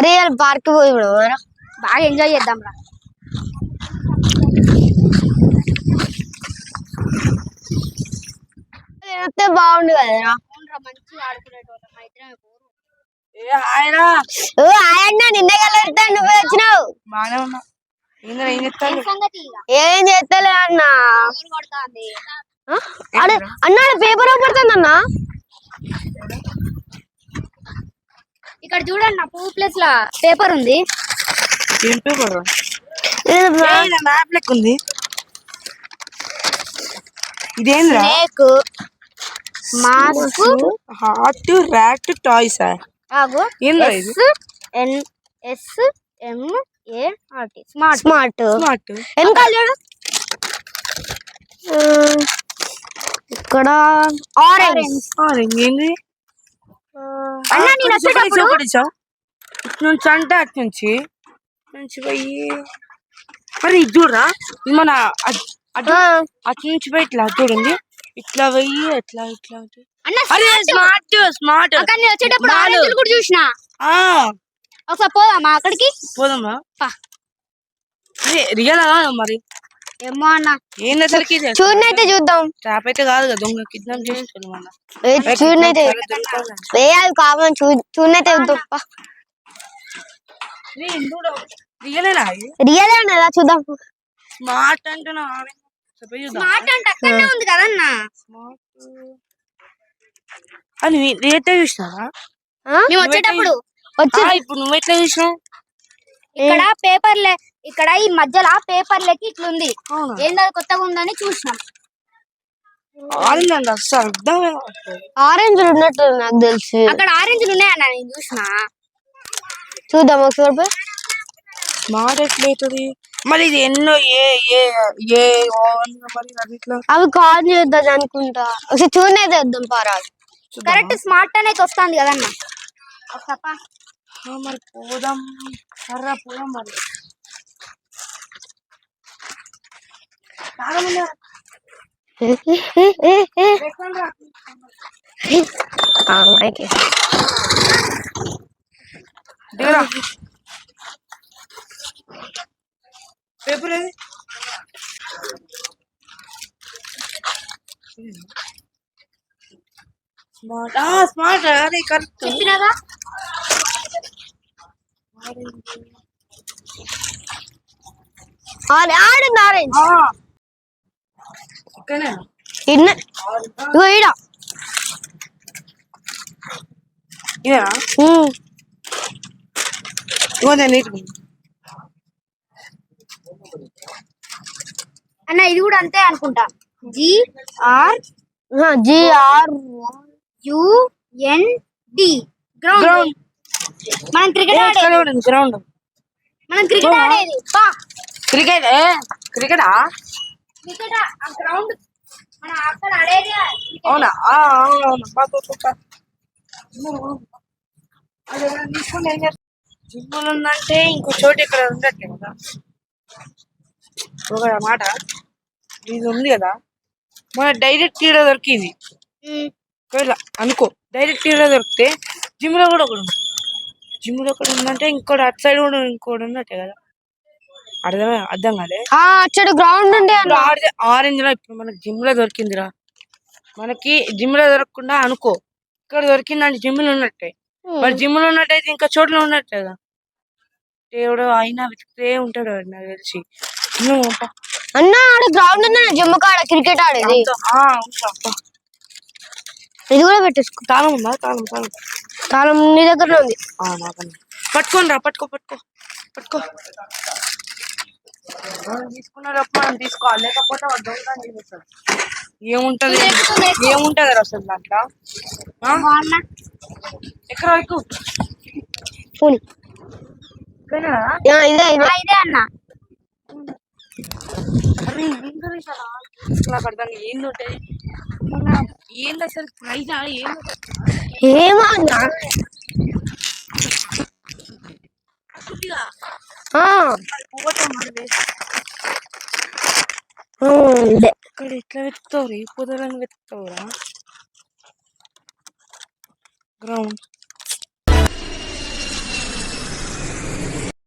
Real park పోయి బాగా enjoy చేద్దాం రా. బాగుండు కదరా, మంచిగా ఆడుకునేటోళ్ళం అయితే. నిన్నే కలెడతా, నువ్వే వచ్చినావు. ఏం చేస్తలే అన్నా. అన్నా పేపర్ పడుతుంది అన్నా. ఇక్కడ చూడండి నా పువ్వు ప్లేస్ లా పేపర్ ఉంది. మ్యాప్ లెక్క ఉంది. ఇదేంద్రా? Mask, heart, rat, toys. Smart smart smart ఇక్కడ ఆరెంజ్. ఆరెంజ్ ఏంది? ఇటు నుంచి అంటే అటు నుంచి పోయి మరి ఇది చూడరా, ఇది మన అటు నుంచి పోయి ఇట్లా చూడండి, ఇట్లా పోయి ఎట్లా ఇట్లా. స్మార్ట్ స్మార్ట్ వచ్చేటప్పుడు కూడా చూసిన. ఒకసారి పోదామా అక్కడికి? పోదామా? రియల్ మరి ఏమో అన్న, ఏందరికి చూడనైతే చూద్దాం. ట్రాప్ అయితే కాదు కదా, దొంగ కిడ్నాప్ చేస్తున్నాం. చూడనైతే కావాలి, చూడనైతే చూద్దాం. రియల్ అన్నదా, చూద్దాం. స్మార్ట్ అంటున్నా, స్మార్ట్ అంటే అక్కడనే ఉంది కదన్నా. అని రేట్ చూసినావా? మేము వచ్చేటప్పుడు ఇప్పుడు నువ్వు ఎట్లా చూసినావు? ఇక్కడ పేపర్లే, ఇక్కడ ఈ మధ్యలో పేపర్లకి ఇట్లుంది. ఏందో కొత్తగా ఉందని చూసినాం. ఆరెంజ్ అండి, అసలు ఆరెంజ్ ఉన్నట్టు నాకు తెలిసి. అక్కడ ఆరెంజ్లు ఉన్నాయన్న, నేను చూసిన. చూద్దాం ఒకసారి. స్మార్ట్ ఎట్లయితుంది మరి? ఇది ఎన్నో అవి కాల్ చేద్దాం అనుకుంటా. ఒకసారి చూడనైతే వద్దాం పారా. కరెక్ట్ స్మార్ట్ అనేది వస్తుంది కదన్నా. మరి పోదాం, సర్రా పోదాం. మరి పేపర్ ఏది? స్మార్ట్ స్మార్ట్ అదే కరెక్ట్ చెప్పినాగా. ఆరెంజ్ ఆరెంజ్ అన్న, ఇది కూడా అంతే అనుకుంటా. GRUND ground. మనం క్రికెట్ ఆడేది. గ్రౌండ్ మనం క్రికెట్ ఆడేది. క్రికెట్ క్రికెటా? క్రికెట్ ఆ గ్రౌండ్ మనం అక్కడ ఆడేది. అవునా? జిమ్ములు ఉందంటే ఇంకో చోటు ఇక్కడ ఉండట్లే కదా. ఒక మాట, ఇది ఉంది కదా, మన డైరెక్ట్ తీర దొరికింది అనుకో. డైరెక్ట్ తీర దొరికితే జిమ్ లో కూడా ఒకటి ఉంది. జిమ్ లో ఒకటి ఉందంటే ఇంకోటి అటు సైడ్ కూడా ఇంకోటి ఉన్నట్టే కదా. అర్థం కాలే. గ్రౌండ్ ఉండే ఆరెంజ్ లో ఇప్పుడు మనకి జిమ్ లో దొరికిందిరా. మనకి జిమ్ లో దొరకకుండా అనుకో, ఇక్కడ దొరికిందంటే జిమ్ లో ఉన్నట్టే. మరి జిమ్ లో ఉన్నట్టయితే ఇంకా చోట్ల ఉన్నట్టే కదా. దేవుడు అయినా వెతికితే ఉంటాడు నాకు తెలిసి. అన్న గ్రౌండ్ ఉందా జిమ్ కాడ క్రికెట్ ఆడేది. ఇది కూడా పెట్టేసుకో. తాళం ఉందా? తాళం తాళం తాళం నీ దగ్గర ఉంది. పట్టుకోని రా, పట్టుకో పట్టుకో పట్టుకో. తీసుకున్నారప్ప, మనం తీసుకోవాలి, లేకపోతే ఏముంటది ఏముంటది అసలు దాంట్లో. ఎక్కడ ఎక్కువ ఇదే అన్న. నాకు అర్థం ఏంటంటాయి ఏంది అసలు ప్రైజ్ ఏమో అన్నా. ఇక్కడ ఎట్లా వెతుకుతావు? ఏ పొదలను వెతుకుతావురా? గ్రౌండ్